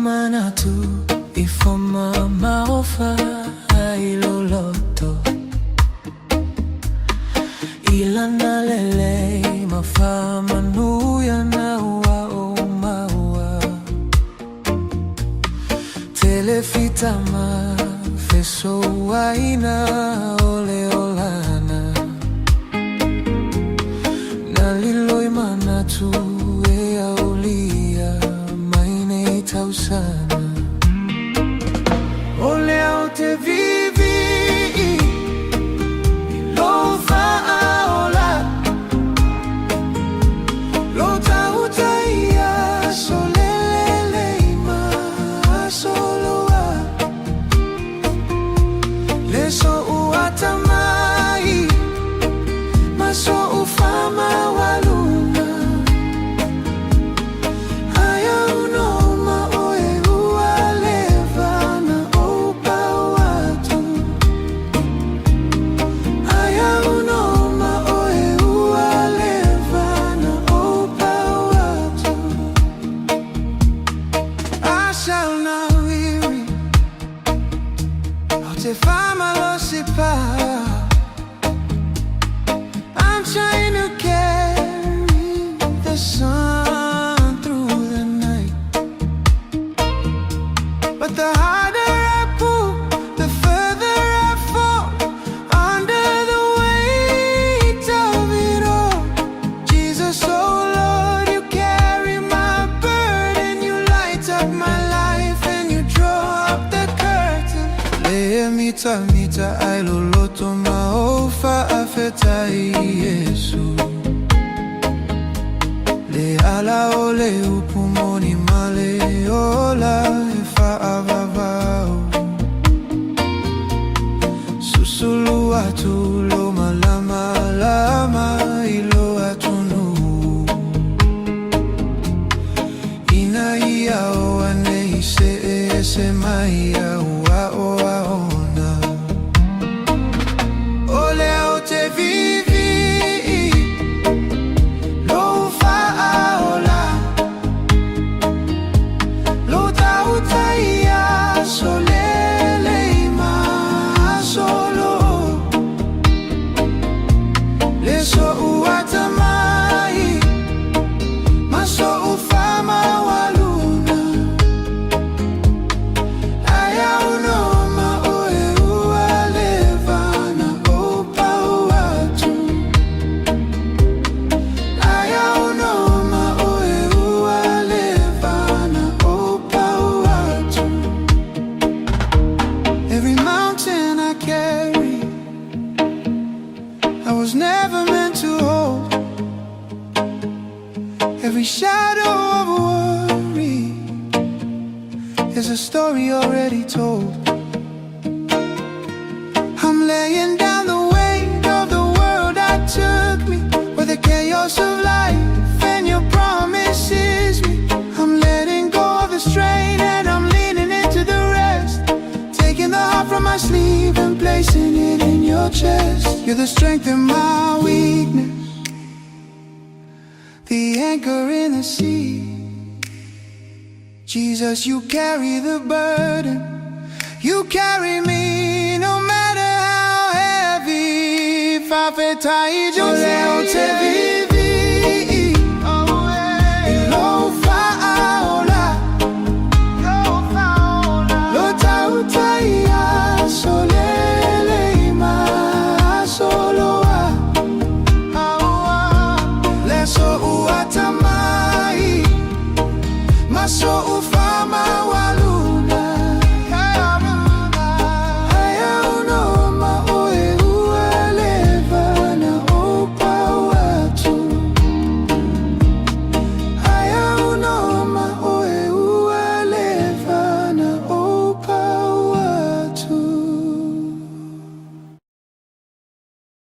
Manatu ifoma maofa ailoloto ila nalele mafamanuya na umaua telefitama feso waina oleolana naliloi manatu aulia tausana oleo te vivi lo faaola lo tautaia solele ma soloa leso uatamai maso ufama waluna I'm trying to carry the sun through the night, but the harder I pull, the further I fall under the weight of it all. Jesus, oh Lord, you carry my burden, you light up my life and you draw up the curtain. Mita ailoloto mao faafetai Iesu le ala ole upumoni male ola e faavavao susulu atu lo malama lama ilo atunu ina ia o ane se maia wa o was never meant to hold. Every shadow of a worry is a story already told. I'm laying down the weight of the world that took me, with the chaos of life and your promises me. I'm letting go of the strain and I'm leaning into the rest, taking the heart from my sleeve and placing it in your chest. You're the strength in my weakness, the anchor in the sea. Jesus, you carry the burden, you carry me no matter how heavy. Faafetai,